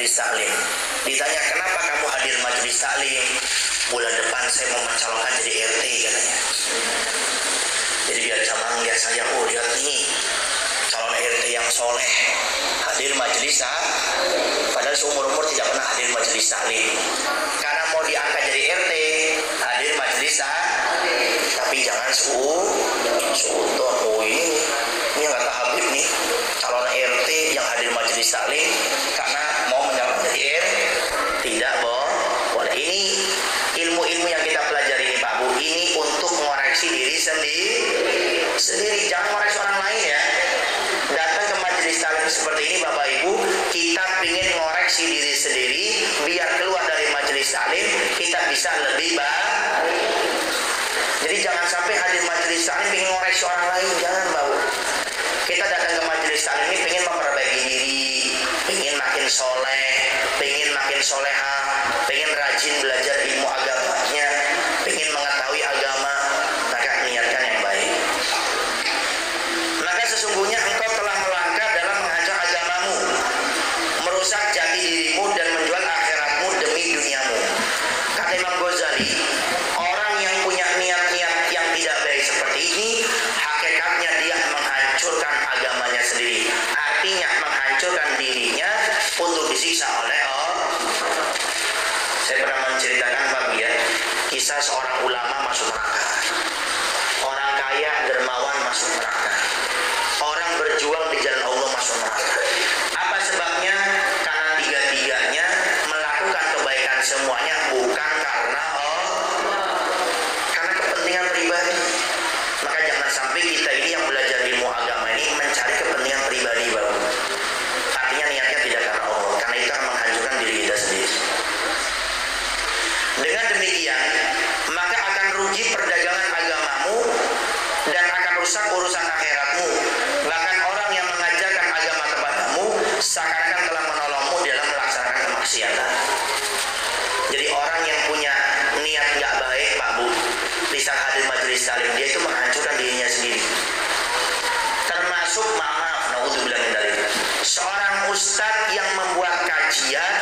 majelis taklim. Ditanya, kenapa kamu hadir majelis taklim? Bulan depan saya mau mencalonkan jadi RT katanya. Jadi biar jamaah lihat saya, oh lihat nih calon RT yang soleh hadir majelis taklim. Padahal seumur-umur tidak pernah hadir majelis taklim. Karena mau diangkat jadi RT, hadir majelis taklim. Tapi jangan suudzon. Oh ini kata Habib nih, calon RT yang hadir majelis taklim karena mau menyalon jadi RT. Tidak boleh. Ini ilmu-ilmu yang kita pelajari ini Pak Bu, ini untuk mengoreksi diri sendiri. Jangan mengoreksi orang lain ya. Datang ke majelis taklim seperti ini Bapak Ibu, kita ingin mengoreksi diri sendiri biar keluar dari majelis taklim kita bisa lebih baik. Jadi jangan sampai hadir majelis taklim ingin mengoreksi orang lain, jangan Bapak Bu. Kita datang ke majelis taklim ini ingin memperbaiki diri, ingin makin soleh, ingin makin solehah, ingin rajin belajar ilmu agamanya, ingin mengetahui agama, maka niatkan yang baik. Maka sesungguhnya engkau telah melangkah dalam menghancur agamamu, merusak jati dirimu dan menjual akhiratmu demi duniamu. Kata Imam Ghazali, orang yang punya niat-niat yang tidak baik seperti ini, hakikatnya dia menghancurkan agamanya sendiri. Artinya menghancurkan dirinya untuk disiksa oleh Allah. Saya pernah menceritakan Pak ya, kisah seorang ulama masuk neraka, orang kaya dermawan masuk neraka, orang berjuang di jalan Allah masuk neraka. Apa sebabnya? Karena tiga-tiganya melakukan kebaikan semuanya bukan karena Allah, karena kepentingan pribadi. Maka jangan sampai kita ini yang belajar ilmu agama ini mencari kepentingan pribadi Bapak. Artinya niatnya tidak karena Allah, karena itu akan menghancurkan diri kita sendiri. Dengan demikian, maka akan rugi perdagangan agamamu dan akan rusak urusan akhiratmu. Bahkan orang yang mengajarkan agama kepadamu seakan-akan telah menolongmu dalam melaksanakan kemaksiatan. Jadi orang yang punya niat nggak baik Pak Bu, di saat hadir majelis taklim, dia itu menghancurkan dirinya sendiri. Termasuk naudzubillah min dzalik, seorang ustadz yang membuat kajian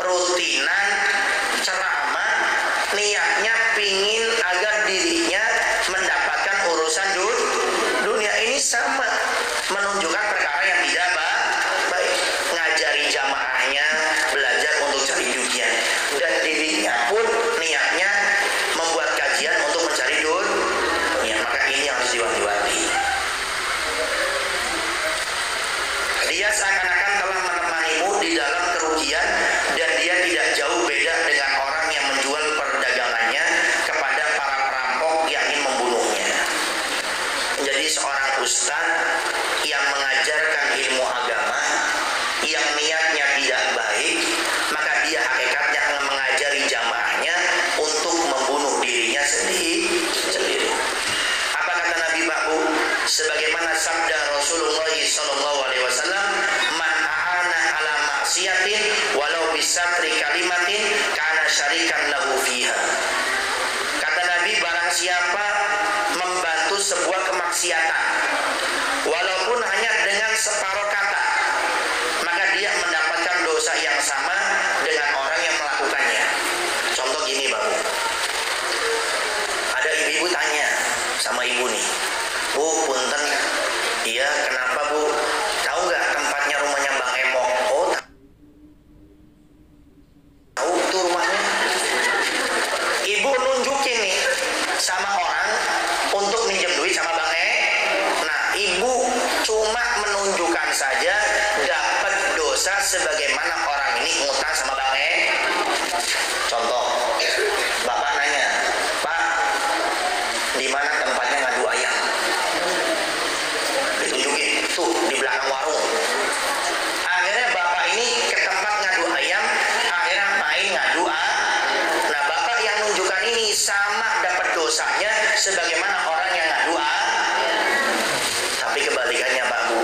rutinan ceramah, niatnya pingin agar dirinya mendapatkan urusan dunia, ini sama menunjukkan perkara yang tidak baik. Ngajari jamaahnya belajar untuk cari dunia, dan dirinya pun niatnya membuat kajian untuk mencari dunia. Maka ini yang harus diwanti-wanti. Dia seakan-akan telah menemanimu di dalam kerugian, dan dia tidak jauh beda dengan orang yang menjual perdagangannya kepada para perampok yang ingin membunuhnya. Jadi seorang ustadz yang mengajarkan ilmu agama yang niatnya tidak baik, maka dia hakikatnya akan mengajari jamaahnya untuk membunuh dirinya sendiri. Apa kata Nabi Babu? Sebagaimana sabda Rasulullah SAW, man a'ana ala maksiatin walau bisatri kalimatin kana syarikan lahu fiha. Kata Nabi, barang siapa membantu sebuah kemaksiatan walaupun hanya dengan separuh kata, maka dia mendapatkan dosa yang sama dengan orang yang melakukannya. Contoh gini Bapak, ada ibu-ibu tanya sama ibu nih, Bu, punten, iya kenapa Bu? Tahu nggak tempatnya rumahnya Bang Emok? Oh, tahu tuh rumahnya. Ibu nunjukin nih sama orang untuk minjem duit sama Bang Nah, ibu cuma menunjukkan saja, dapat dosa sebagaimana orang ini ngutang sama Bang Contoh, Bapak nanya, Pak, di mana tempatnya ngadu ayam? Ditunjukin, tuh di belakang warung. Akhirnya Bapak ini ke tempat ngadu ayam, akhirnya main ngadu. Nah, Bapak yang nunjukkan ini sama dapat dosanya sebagaimana orang yang ngadu. Tapi kebalikannya Pak Bu,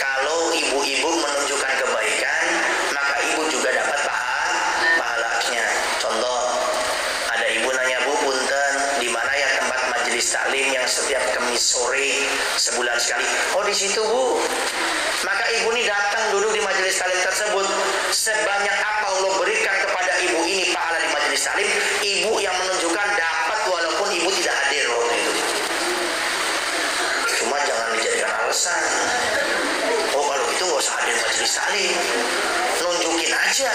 kalau ibu-ibu menunjukkan kebaikan, maka ibu juga dapat pahalanya. Contoh, ada ibu nanya, Bu, punten, di mana ya tempat majelis taklim yang setiap Kamis sore sebulan sekali? Oh, di situ Bu. Maka ibu ini datang duduk di majelis taklim tersebut. Sebanyak apa Allah berikan kepada ibu ini pahala di majelis taklim, ibu yang menunjukkan dapat walaupun ibu tidak hadir waktu itu. Cuma jangan dijadikan alasan. Oh kalau gitu nggak usah hadir majelis taklim, nunjukin aja.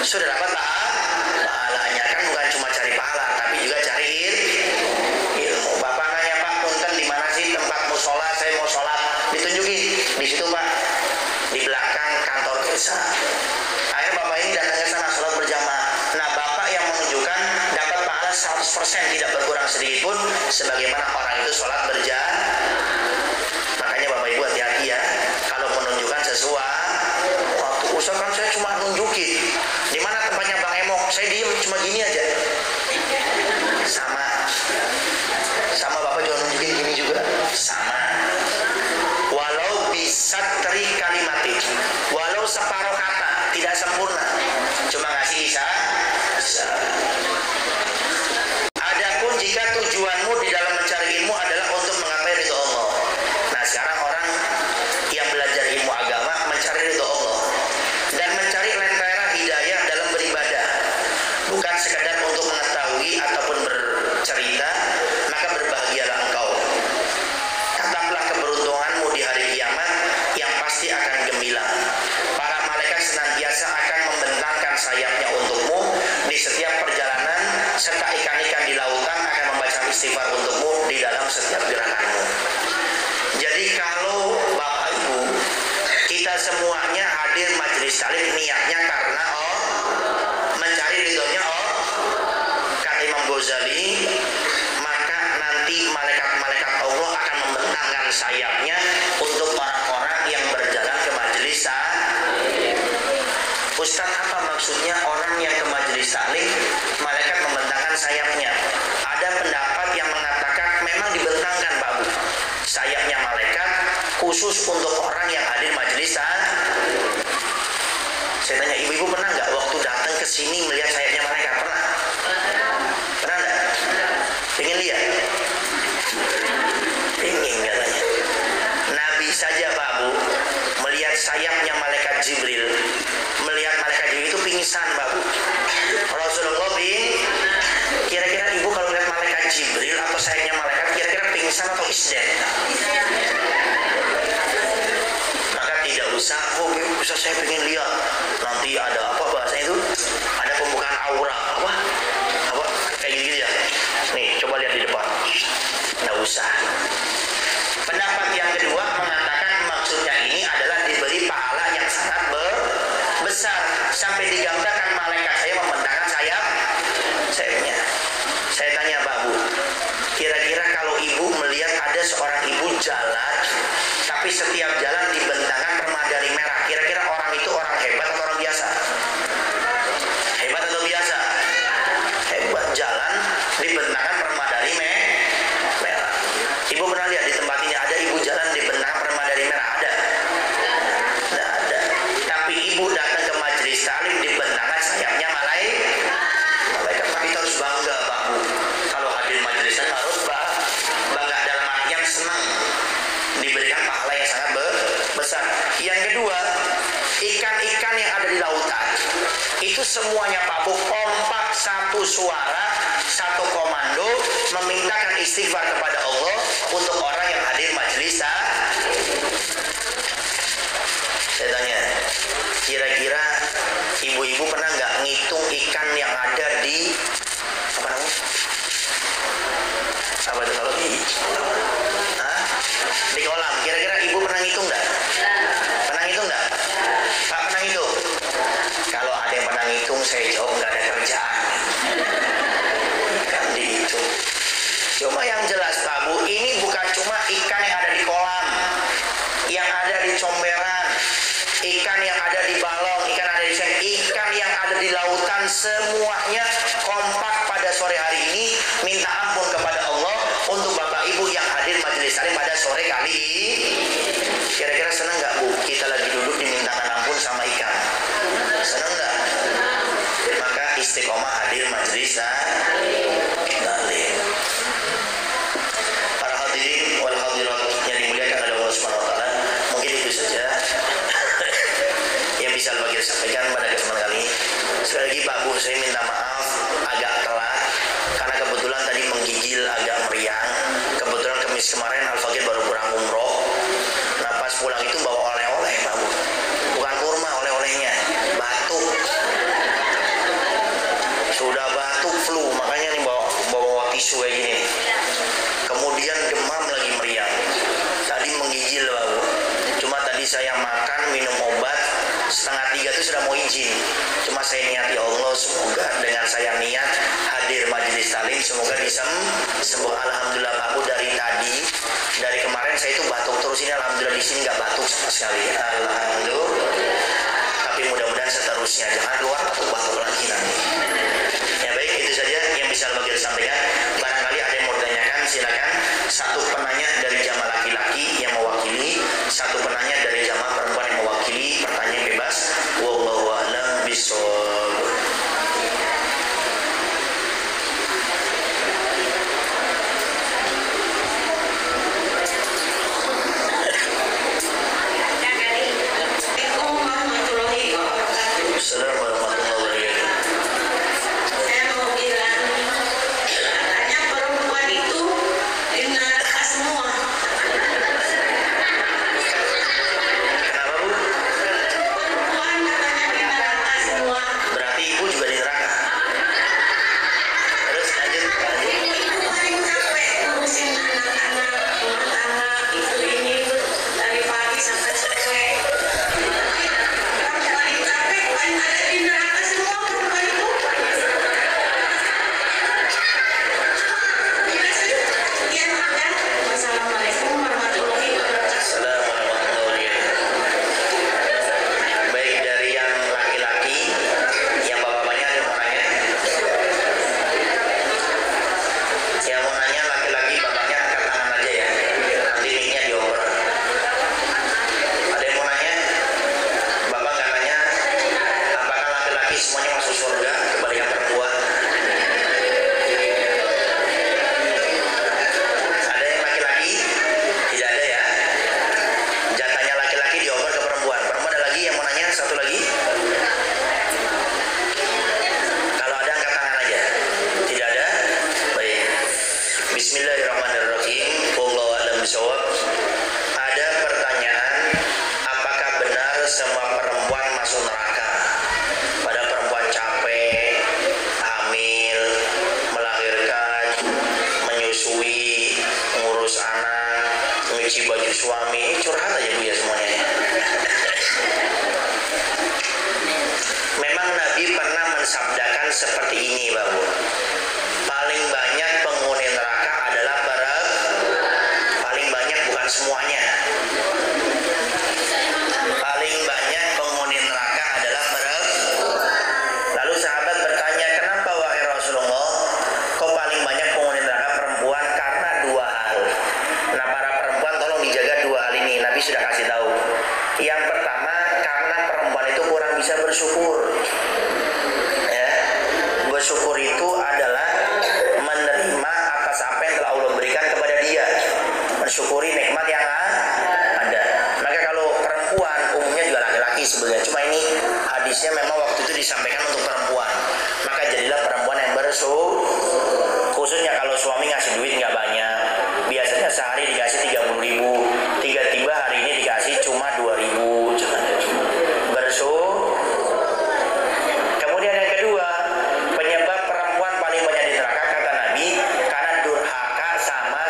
Sudah dapat pahalanya, kan bukan cuma cari pahala, tapi juga cari ilmu. Bapak nanya, Pak, punten di mana sih tempat musola? Saya mau sholat, ditunjukin di situ Pak, di belakang kantor desa. Akhirnya Bapak ini datang ke sana sholat berjamaah. Nah, Bapak yang menunjukkan dapat pahala 100%, tidak berkurang sedikit pun, sebagaimana orang itu sholat berjamaah. Makanya Bapak Ibu hati-hati ya, kalau menunjukkan sesuatu. Ustaz kan saya cuma nunjukin. Di mana tempatnya Bang Emok? Saya diem cuma gini aja. Sama Bapak juga nunjukin gini juga. Sama. Walau bisa teri kalimatik, walau separuh kata, tidak sempurna, cuma ngasih bisa. Adapun jika tujuanmu di dalam mencari ilmu adalah untuk menggapai ridho Allah. Nah, sekarang orang yang belajar ilmu agama mencari ridho Allah dan mencari lentera hidayah dalam beribadah, bukan sekadar untuk mengetahui ataupun bercerita, maka berbahagialah engkau. Tetaplah keberuntunganmu di hari kiamat yang pasti akan gemilang. Para malaikat senantiasa akan membentangkan sayapnya untukmu di setiap perjalanan, serta ikan-ikan di lautan akan membaca istighfar untukmu di dalam setiap gerakanmu. Jadi kalau Bapak Ibu, kita semuanya hadir majelis taklim niatnya karena mencari ridhonya kata Imam Ghazali, maka nanti malaikat-malaikat Allah akan membentangkan sayapnya untuk orang-orang yang berjalan ke majelis taklim. Ustaz, apa maksudnya orang yang ke majelis taklim malaikat membentangkan sayapnya? Ada pendapat yang mengatakan memang dibentangkan Pak Bu, sayapnya malaikat khusus untuk orang yang hadir majelis taklim. Saya tanya, ibu-ibu pernah nggak waktu datang ke sini melihat sayapnya malaikat? Pernah? Pernah nggak? Pengen lihat? Pengen katanya. Nabi saja Pak Bu melihat sayapnya malaikat Jibril, melihat malaikat Jibril itu pingsan Pak Bu. Rasulullah kira-kira ibu kalau melihat malaikat Jibril atau sayapnya malaikat kira-kira pingsan atau isden? Maka tidak usah, bisa saya pengen lihat. Nanti ada apa bahasanya itu? Ada pembukaan aura apa kayak gini ya. Nih coba lihat di depan. Nggak usah. Pendapat yang kedua mengatakan maksudnya ini adalah diberi pahala yang sangat besar sampai digambarkan malaikat saya membentangkan sayapnya. Saya tanya Pak Bu, kira-kira kalau ibu melihat ada seorang ibu jalan, tapi setiap jalan dibentangkan permadani merah, kira-kira orang itu orang hebat atau orang biasa? Hebat atau biasa? Hebat, jalan dibentangkan permadani merah. Ibu pernah lihat di tempat ini ada ibu jalan dibentangkan permadani merah? Ada? Tidak ada. Tapi ibu datang ke majelis taklim dibentangkan sayapnya malaikat. Tapi kita harus bangga Pak Bu. Kalau hadir majelis taklim harus bangga dalam artian senang, diberikan pahala yang sangat besar. Yang kedua, ikan-ikan yang ada di lautan itu semuanya Pak Bu kompak, satu suara, satu komando memintakan istighfar kepada Allah untuk orang yang hadir majelis taklim. Saya tanya, kira-kira ibu-ibu pernah nggak ngitung ikan yang ada di apa namanya? Apa itu kalau di kolam? Kira-kira ibu pernah ngitung nggak? Pernah ngitung nggak? Pak pernah ngitung? Kalau ada yang pernah ngitung, saya jawab nggak ada kerjaan. Kan dihitung. Cuma yang jelas Pak Bu, ini bukan cuma ikan yang ada di kolam, yang ada di comberan, ikan yang ada di balong, ikan ada di ikan yang ada di lautan, semuanya kompak pada sore hari ini minta ampun kepada Allah untuk Bapak Ibu yang hadir majelis taklim pada sore kali ini. Kira-kira senang nggak Bu? Kita lagi duduk dimintakan ampun sama ikan. Senang nggak? Maka istiqomah hadir majelis taklim. Para hadirin wal hadirat yang dimuliakan oleh Allah Subhanahu wa taala, mungkin itu saja yang bisa bagi sampaikan pada kesempatan kali ini. Sekali lagi Pak Bu, saya minta maaf agak telat karena kebetulan tadi menggigil agak meriang. Kebetulan Kamis kemarin Al-Fakir baru pulang umroh. Nah pas pulang itu bawa oleh-oleh Pak Bu, bukan kurma, oleh-olehnya batuk. Sudah batuk flu, makanya nih bawa tisu kayak gini. Kemudian demam lagi meriang. Tadi menggigil Pak Bu. Cuma tadi saya makan, minum obat, 2:30 itu sudah mau izin. Cuma saya niat, ya Allah, semoga dengan saya niat hadir majelis taklim, semoga sembuh. Alhamdulillah Pak Bu, dari kemarin saya itu batuk terus, ini alhamdulillah di sini nggak batuk sama sekali. Alhamdulillah. Tapi mudah-mudahan seterusnya jangan keluar batuk lagi nanti. Ya baik, itu saja yang bisa Al-Fakir sampaikan. Barangkali ada yang mau ditanyakan, silakan. Satu penanya dari jamaah laki-laki yang mewakili, satu penanya dari jamaah perempuan yang mewakili. Pertanyaan bebas. Wallahu a'lam bishawab. Assalamualaikum warahmatullahi wabarakatuh. Saya mau bilang, katanya perempuan itu di neraka semua. Kenapa Bu? Perempuan katanya di neraka semua. Berarti Ibu juga di neraka. Terus lanjut. Ibu paling capek ngurusin anak-anak, rumah tangga, itu ini dari pagi sampai sore. Yang paling capek, paling ada di neraka semua perempuan itu. Iya sih. Sekian aja. Wassalamualaikum warahmatullahi wabarakatuh. Assalamualaikum warahmatullahi wabarakatuh. Baik, dari yang laki-laki, yang bapak-bapaknya ada yang mau nanya? Yang mau nanya laki-laki, bapaknya angkat tangan aja ya. Nanti mic-nya dioper. Ada yang mau nanya? Bapak nggak nanya, apakah laki-laki semuanya masuk surga kebalikan perempuan? Ada yang laki-laki? Tidak ada ya. Jatahnya laki-laki dioper ke perempuan. Perempuan ada lagi yang mau nanya? Satu lagi. Kalau ada angkat tangan aja. Tidak ada? Baik. Bismillahirrahmanirrahim. Wallahu a'lam bishawab. Ada pertanyaan, apakah benar semua perempuan masuk neraka? Pada perempuan capek, hamil, melahirkan, menyusui, ngurus anak, nyuci baju suami, curhat aja Bu ya semuanya. Memang Nabi pernah mensabdakan seperti ini Pak Bu. Paling banyak penghuni neraka adalah paling banyak, bukan semuanya. Paling banyak penghuni neraka adalah Lalu sahabat bertanya, kenapa wahai Rasulullah, kok paling banyak penghuni neraka perempuan? Karena dua hal. Nah para perempuan tolong dijaga dua hal ini. Nabi sudah kasih tahu. Yang pertama, karena perempuan itu kurang bisa bersyukur. Ya, bersyukur itu adalah menerima atas apa yang telah Allah berikan kepada dia, mensyukuri nikmat yang ada. Maka kalau perempuan, umumnya juga laki-laki sebenarnya, cuma ini hadisnya memang waktu itu disampaikan untuk perempuan. Maka jadilah perempuan yang bersyukur. Khususnya kalau suami ngasih duit nggak banyak, biasanya sehari dikasih 30.000, tiba-tiba hari ini dikasih cuma 2.000, bersyukur. Kemudian yang kedua, penyebab perempuan paling banyak di neraka kata Nabi, karena durhaka sama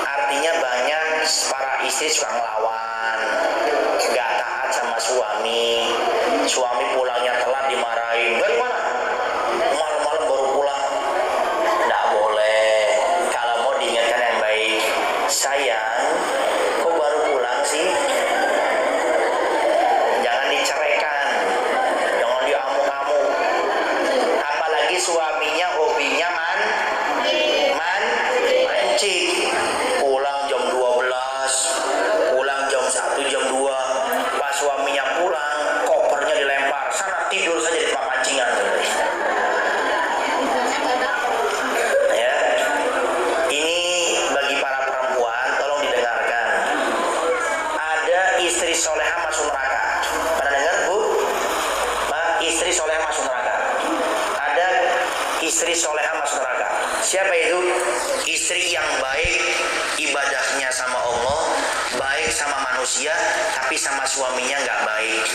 artinya banyak para istri suka ngelawan, gak taat sama suami pulangnya telat dimarahin, dari mana? Malam-malam baru pulang. Nggak boleh. Kalau mau diingatkan yang baik, sayang, kok baru pulang sih? Jangan diceraikan, jangan diamuk-amuk. Apalagi suaminya hobinya mancing. Pulang jam 12, pulang jam 1, jam 2. Pas suaminya pulang, kopernya dilempar, sana tidur saja di tempat pancingan. Ya, istri solehah masuk neraka. Ada istri solehah masuk neraka. Siapa itu? Istri yang baik ibadahnya sama Allah, baik sama manusia, tapi sama suaminya nggak baik.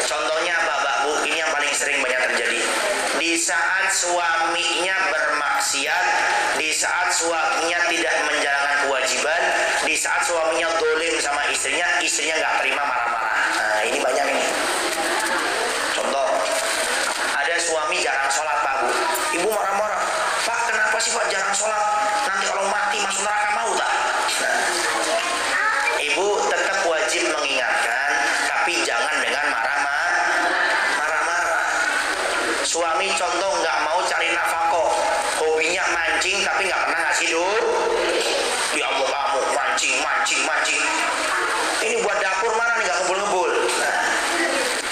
Contohnya apa, Mbak Bu? Ini yang paling sering banyak terjadi. Di saat suaminya bermaksiat, di saat suaminya tidak menjalankan kewajiban, di saat suaminya dolim sama istrinya nggak terima, marah-marah. Nah, ini banyak ini. Contoh, ada suami jarang sholat, Pak Bu. Ibu marah-marah. Pak, kenapa sih Pak jarang sholat? Nanti kalau mati masuk neraka mau tak? Nah, ibu tetap wajib mengingatkan, tapi jangan dengan marah-marah. Suami contoh nggak mau cari nafkah, hobinya mancing tapi nggak pernah ngasih duit. Ya Allah, kamu mancing. Ini buat dapur mana nih, nggak ngebul-ngebul.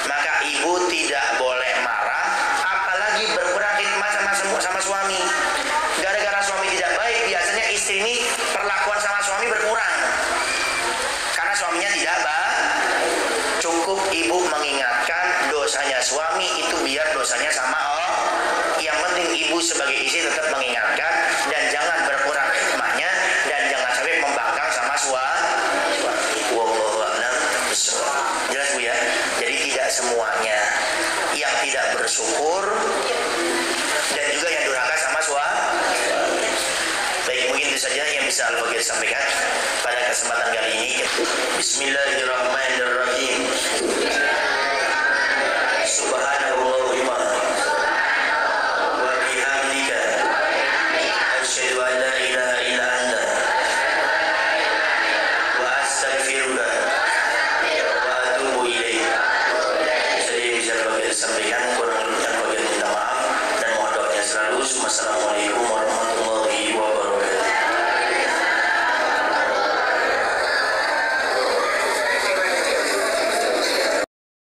Maka ibu tidak boleh marah, apalagi berkurang khidmat sama suami. Gara-gara suami tidak baik, biasanya istri ini perlakuan sama suami berkurang. Karena suaminya tidak baik. Cukup ibu mengingatkan dosanya suami itu biar dosanya sama Allah. Yang penting ibu sebagai istri tetap mengingatkan dan jangan berkurang khidmatnya dan jangan sampai membangkang sama suami. Wallahu a'lam bishawab. Jelas Bu ya? Jadi tidak semuanya yang tidak bersyukur dan juga yang durhaka sama suami. Baik, mungkin itu saja yang bisa Al-Fakir sampaikan pada kesempatan kali ini. Bismillahirrahmanirrahim.